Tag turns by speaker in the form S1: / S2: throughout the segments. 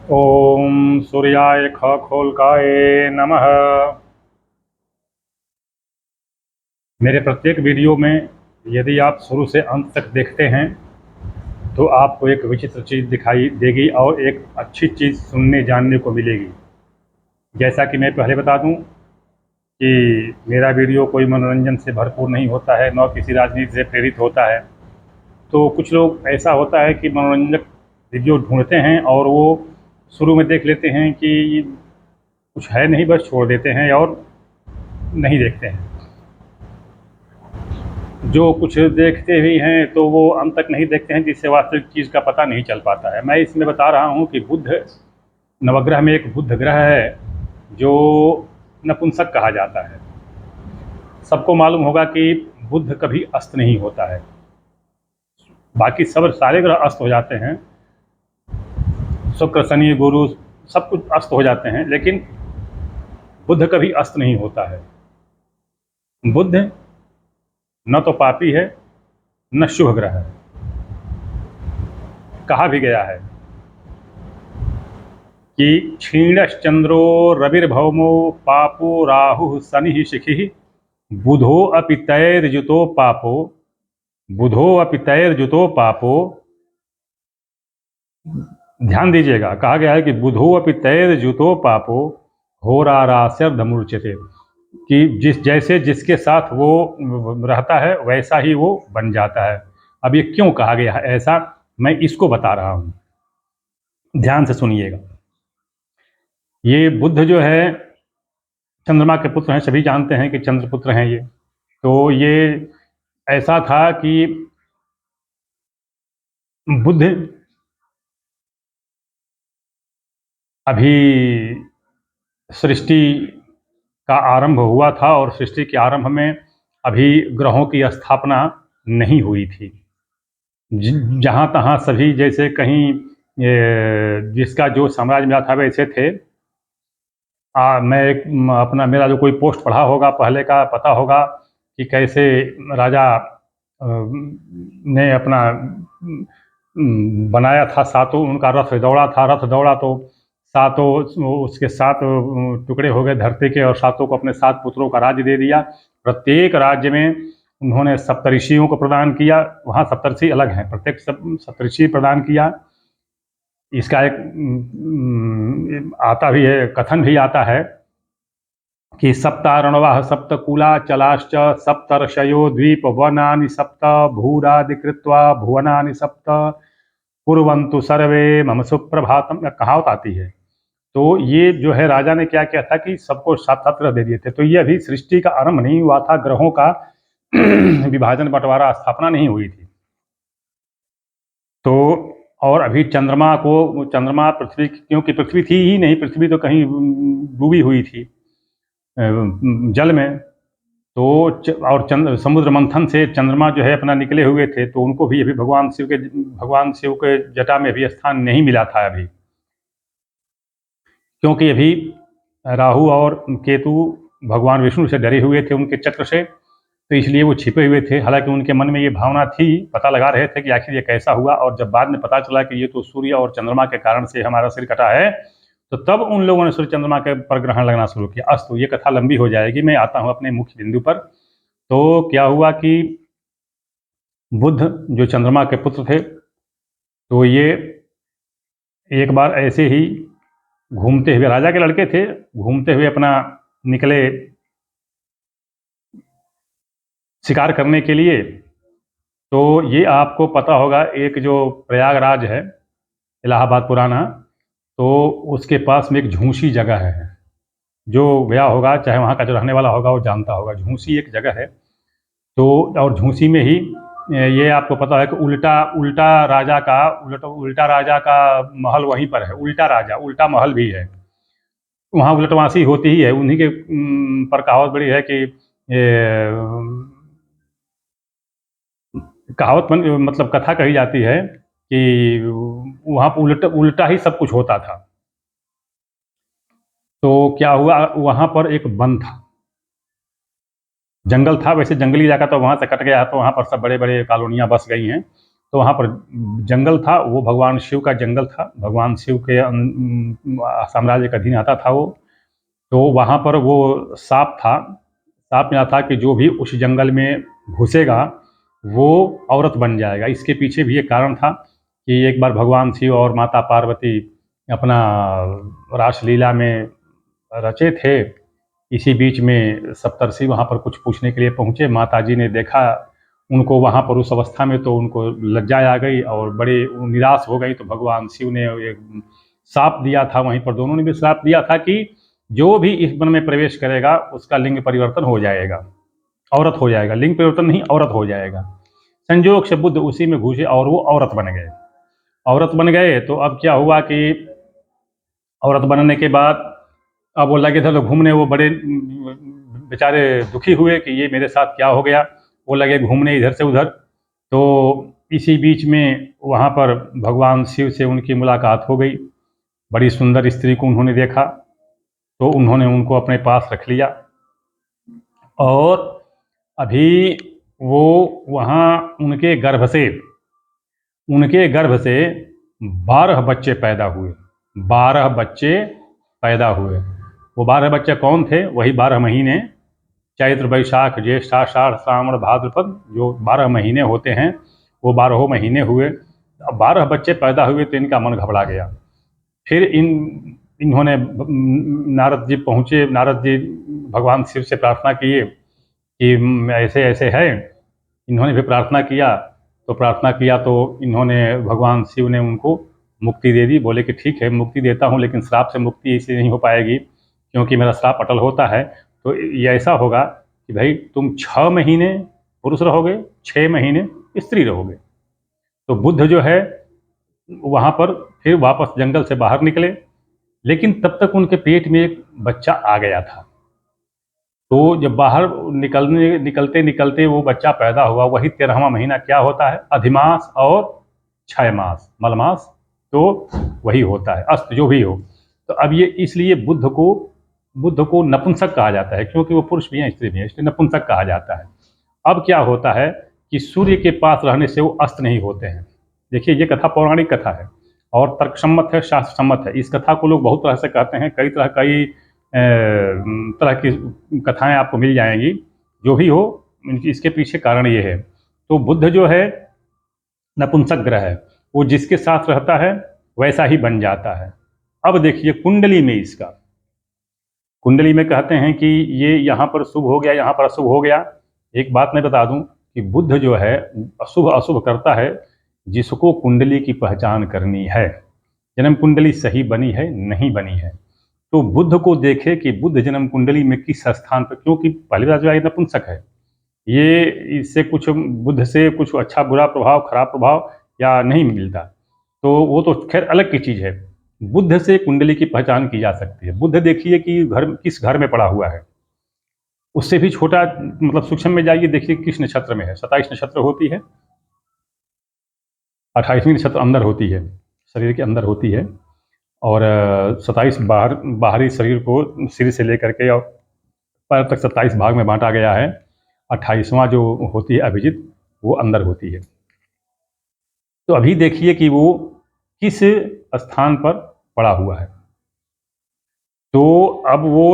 S1: ओम सूर्याय खगोलकाय नमः। मेरे प्रत्येक वीडियो में यदि आप शुरू से अंत तक देखते हैं तो आपको एक विचित्र चीज़ दिखाई देगी और एक अच्छी चीज़ सुनने जानने को मिलेगी। जैसा कि मैं पहले बता दूं कि मेरा वीडियो कोई मनोरंजन से भरपूर नहीं होता है, न किसी राजनीति से प्रेरित होता है। तो कुछ लोग ऐसा होता है कि मनोरंजक वीडियो ढूंढते हैं और वो शुरू में देख लेते हैं कि कुछ है नहीं, बस छोड़ देते हैं और नहीं देखते हैं। जो कुछ देखते भी हैं तो वो अंत तक नहीं देखते हैं, जिससे वास्तविक चीज़ का पता नहीं चल पाता है। मैं इसमें बता रहा हूँ कि बुध नवग्रह में एक बुध ग्रह है जो नपुंसक कहा जाता है। सबको मालूम होगा कि बुध कभी अस्त नहीं होता है। बाकी सब सारे ग्रह अस्त हो जाते हैं, शुक्र शनि गुरु सब कुछ अस्त हो जाते हैं, लेकिन बुध कभी अस्त नहीं होता है। बुध न तो पापी है न शुभ ग्रह है। कहा भी गया है कि क्षीणश्चंद्रो रविर्भौमो पापो राहुः शनिः शिखिः बुधो अपि तैर्युतो पापो बुधो अपि तैर्युतो पापो। ध्यान दीजिएगा, कहा गया है कि बुधो अपि तैर्युतो पापो होरारास्यर्धमूर्च्छते, कि जैसे जिसके साथ वो रहता है वैसा ही वो बन जाता है। अब ये क्यों कहा गया है ऐसा, मैं इसको बता रहा हूँ, ध्यान से सुनिएगा। ये बुध जो है चंद्रमा के पुत्र हैं, सभी जानते हैं कि चंद्रपुत्र हैं ये। तो ये ऐसा था कि बुध अभी सृष्टि का आरंभ हुआ था और सृष्टि के आरंभ में अभी ग्रहों की स्थापना नहीं हुई थी। जहाँ तहाँ सभी जैसे कहीं जिसका जो साम्राज्य मिला था वैसे थे। मैं एक अपना मेरा जो कोई पोस्ट पढ़ा होगा पहले का, पता होगा कि कैसे राजा ने अपना बनाया था, सातों उनका रथ दौड़ा था। रथ दौड़ा तो सातों उसके सात टुकड़े हो गए धरती के, और सातों को अपने सात पुत्रों का राज्य दे दिया। प्रत्येक राज्य में उन्होंने सप्तऋषियों को प्रदान किया। वहाँ सप्तऋषि अलग हैं, प्रत्येक सप्तऋषि प्रदान किया। इसका एक आता भी है, कथन भी आता है कि सप्तारणवाः सप्तकुला चलाश्च सप्तर्षयो द्वीपवनानि सप्त भूरादि कृत्वा भुवनानि सप्त कुर्वन्तु सर्वे मम सुप्रभातम, कहावत आती है। तो ये जो है राजा ने क्या किया था कि सबको सात सात ग्रह दे दिए थे। तो ये अभी सृष्टि का आरंभ नहीं हुआ था, ग्रहों का विभाजन बंटवारा स्थापना नहीं हुई थी। तो और अभी चंद्रमा पृथ्वी, क्योंकि पृथ्वी थी ही नहीं, पृथ्वी तो कहीं डूबी हुई थी जल में। तो और समुद्र मंथन से चंद्रमा जो है अपना निकले हुए थे, तो उनको भी अभी भगवान शिव के जटा में भी स्थान नहीं मिला था अभी, क्योंकि अभी राहु और केतु भगवान विष्णु से डरे हुए थे, उनके चक्र से। तो इसलिए वो छिपे हुए थे। हालांकि उनके मन में ये भावना थी, पता लगा रहे थे कि आखिर ये कैसा हुआ। और जब बाद में पता चला कि ये तो सूर्य और चंद्रमा के कारण से हमारा सिर कटा है, तो तब उन लोगों ने सूर्य चंद्रमा के पर ग्रहण लगना शुरू किया। अस्तु, ये कथा लंबी हो जाएगी, मैं आता हूँ अपने मुख्य बिंदु पर। तो क्या हुआ कि बुध जो चंद्रमा के पुत्र थे, तो ये एक बार ऐसे ही घूमते हुए, राजा के लड़के थे, घूमते हुए अपना निकले शिकार करने के लिए। तो ये आपको पता होगा, एक जो प्रयागराज है इलाहाबाद पुराना, तो उसके पास में एक झूसी जगह है। जो गया होगा, चाहे वहाँ का जो रहने वाला होगा, वो जानता होगा, झूसी एक जगह है। तो और झूसी में ही ये आपको पता है कि उल्टा राजा का महल वहीं पर है। उल्टा महल भी है वहाँ, उलटवासी होती ही है। उन्हीं के पर कहावत बड़ी है कि कहावत मतलब कथा कही जाती है कि वहाँ पर उल्टा ही सब कुछ होता था। तो क्या हुआ, वहाँ पर एक वन था, जंगल था। वैसे जंगली इलाका तो वहाँ से कट गया है, तो वहाँ पर सब बड़े बड़े कॉलोनियाँ बस गई हैं। तो वहाँ पर जंगल था, वो भगवान शिव का जंगल था, भगवान शिव के साम्राज्य का अधीन आता था वो। तो वहाँ पर वो साँप था, साँप में था कि जो भी उस जंगल में घुसेगा वो औरत बन जाएगा। इसके पीछे भी एक कारण था कि एक बार भगवान शिव और माता पार्वती अपना रासलीला में रचे थे। इसी बीच में सप्तर्षि वहाँ पर कुछ पूछने के लिए पहुँचे। माताजी ने देखा उनको वहाँ पर उस अवस्था में, तो उनको लज्जा आ गई और बड़े निराश हो गई। तो भगवान शिव ने एक श्राप दिया था, वहीं पर दोनों ने भी श्राप दिया था कि जो भी इस वन में प्रवेश करेगा उसका लिंग परिवर्तन हो जाएगा, औरत हो जाएगा। लिंग परिवर्तन नहीं, औरत हो जाएगा। संयोग से बुद्ध उसी में घुसे और वो औरत बन गए। औरत बन गए तो अब क्या हुआ कि औरत बनने के बाद अब वो लगे थे तो घूमने, वो बड़े बेचारे दुखी हुए कि ये मेरे साथ क्या हो गया। वो लगे घूमने इधर से उधर। तो इसी बीच में वहाँ पर भगवान शिव से उनकी मुलाकात हो गई। बड़ी सुंदर स्त्री को उन्होंने देखा तो उन्होंने उनको अपने पास रख लिया और अभी वो वहाँ उनके गर्भ से 12 बच्चे पैदा हुए। 12 बच्चे पैदा हुए। वो 12 बच्चे कौन थे? वही 12 महीने, चैत्र वैशाख ज्येष्ठ आषाढ़ श्रावण भाद्रपद, जो 12 महीने होते हैं वो 12 महीने हुए। अब 12 बच्चे पैदा हुए तो इनका मन घबरा गया। फिर इन्होंने नारद जी पहुँचे। नारद जी भगवान शिव से प्रार्थना किए कि ऐसे ऐसे है। इन्होंने भी प्रार्थना किया तो इन्होंने, भगवान शिव ने उनको मुक्ति दे दी। बोले कि ठीक है, मुक्ति देता हूँ, लेकिन श्राप से मुक्ति इसलिए नहीं हो पाएगी क्योंकि मेरा श्राप अटल होता है। तो ये ऐसा होगा कि भाई तुम 6 महीने पुरुष रहोगे, 6 महीने स्त्री रहोगे। तो बुद्ध जो है वहाँ पर फिर वापस जंगल से बाहर निकले, लेकिन तब तक उनके पेट में एक बच्चा आ गया था। तो जब बाहर निकलते निकलते वो बच्चा पैदा हुआ। वही 13वां महीना क्या होता है? अधिमास और क्षयमास, मलमास, तो वही होता है, अस्त जो भी हो। तो अब ये इसलिए बुद्ध को नपुंसक कहा जाता है, क्योंकि वो पुरुष भी हैं स्त्री भी हैं, इसलिए नपुंसक कहा जाता है। अब क्या होता है कि सूर्य के पास रहने से वो अस्त नहीं होते हैं। देखिए, ये कथा पौराणिक कथा है और तर्कसम्मत है, शास्त्र सम्मत है। इस कथा को लोग बहुत तरह से कहते हैं, कई तरह की कथाएं आपको मिल जाएंगी। जो भी हो, इसके पीछे कारण ये है। तो बुद्ध जो है नपुंसक ग्रह है, वो जिसके साथ रहता है वैसा ही बन जाता है। अब देखिए कुंडली में, इसका कुंडली में कहते हैं कि ये यहाँ पर शुभ हो गया, यहाँ पर अशुभ हो गया। एक बात मैं बता दूं कि बुद्ध जो है अशुभ अशुभ करता है जिसको कुंडली की पहचान करनी है। जन्म कुंडली सही बनी है नहीं बनी है, तो बुद्ध को देखे कि बुद्ध जन्म कुंडली में किस स्थान पर, क्योंकि पहली बात जो है नपुंसक है, ये इससे कुछ बुद्ध से कुछ अच्छा बुरा प्रभाव, खराब प्रभाव या नहीं मिलता। तो वो तो खैर अलग की चीज़ है। बुद्ध से कुंडली की पहचान की जा सकती है। बुद्ध देखिए कि किस घर में पड़ा हुआ है। उससे भी छोटा मतलब सूक्ष्म में जाइए, देखिए किस नक्षत्र में है। 27 नक्षत्र होती है, 28वीं नक्षत्र अंदर होती है, शरीर के अंदर होती है। और 27 बाहरी शरीर को सिर से लेकर के और पैर तक 27 भाग में बांटा गया है। 28वां जो होती है अभिजित, वो अंदर होती है। तो अभी देखिए कि वो किस स्थान पर पड़ा हुआ है। तो अब वो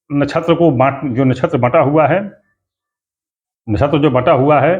S1: नक्षत्र को जो नक्षत्र बटा हुआ है, नक्षत्र जो बटा हुआ है,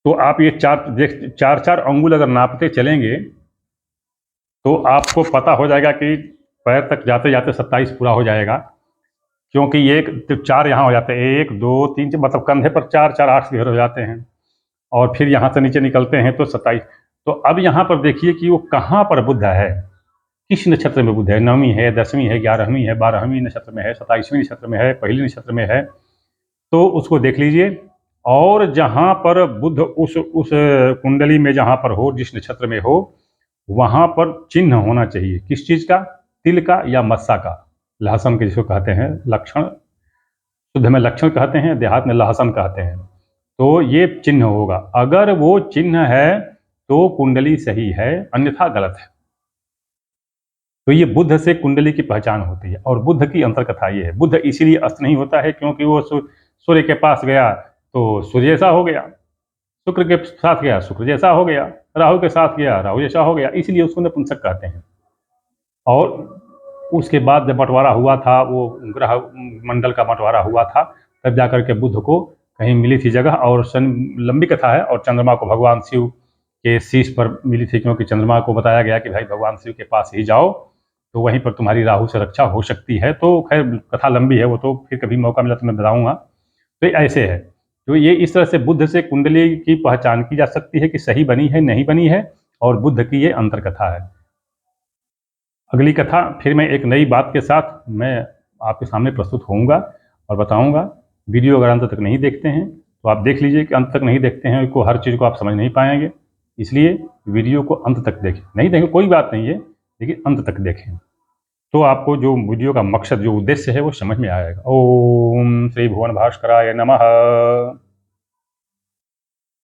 S1: तो आप ये चार अंगुल अगर नापते चलेंगे तो आपको पता हो जाएगा कि पैर तक जाते जाते 27 पूरा हो जाएगा। क्योंकि एक तो 4 यहाँ हो जाते हैं, 1 2 3, मतलब कंधे पर 4 4 8 घेर हो जाते हैं और फिर यहाँ से नीचे निकलते हैं तो 27। तो अब यहाँ पर देखिए कि वो कहाँ पर बुद्ध है, किस नक्षत्र में बुद्ध है। 9वीं है, 10वीं है, 11वीं है, 12वीं नक्षत्र में है, 27वीं नक्षत्र में है, पहली नक्षत्र में है। तो उसको देख लीजिए। और जहाँ पर बुद्ध उस कुंडली में जहाँ पर हो, जिस नक्षत्र में हो, वहाँ पर चिन्ह होना चाहिए। किस चीज़ का? तिल का या मस्सा का, लहसन के जिसको कहते हैं, लक्षण, शुद्ध में लक्षण कहते हैं, देहात में लहसन कहते हैं। तो ये चिन्ह होगा। अगर वो चिन्ह है तो कुंडली सही है, अन्यथा गलत है। तो ये बुद्ध से कुंडली की पहचान होती है। और बुद्ध की अंतर कथा ये है, बुद्ध इसीलिए अस्त नहीं होता है क्योंकि वो सूर्य के पास गया तो सूर्य जैसा हो गया। शुक्र के साथ गया शुक्र जैसा हो गया, राहु के साथ गया राहु जैसा हो गया, इसलिए उसको नपुंसक कहते हैं। और उसके बाद जब बंटवारा हुआ था, वो ग्रह मंडल का बंटवारा हुआ था, तब जाकर के बुध को कहीं मिली थी जगह, और लंबी कथा है, और चंद्रमा को भगवान शिव के शीश पर मिली थी, क्योंकि चंद्रमा को बताया गया कि भाई भगवान शिव के पास ही जाओ, तो वहीं पर तुम्हारी राहु से रक्षा हो सकती है। तो खैर कथा लंबी है, वो तो फिर कभी मौका मिला तो मैं बताऊंगा। तो ऐसे है, तो ये इस तरह से बुध से कुंडली की पहचान की जा सकती है कि सही बनी है नहीं बनी है, और बुध की ये अंतर कथा है। अगली कथा फिर मैं एक नई बात के साथ मैं आपके सामने प्रस्तुत होऊंगा और बताऊंगा। वीडियो अगर अंत तक नहीं देखते हैं तो आप देख लीजिए कि अंत तक नहीं देखते हैं को हर चीज़ को आप समझ नहीं पाएंगे, इसलिए वीडियो को अंत तक देखें। नहीं देखें कोई बात नहीं है, लेकिन अंत तक देखें, तो आपको जो वीडियो का मकसद, जो उद्देश्य है, वो समझ में आएगा। ओम श्री भुवन भास्कराय नमः।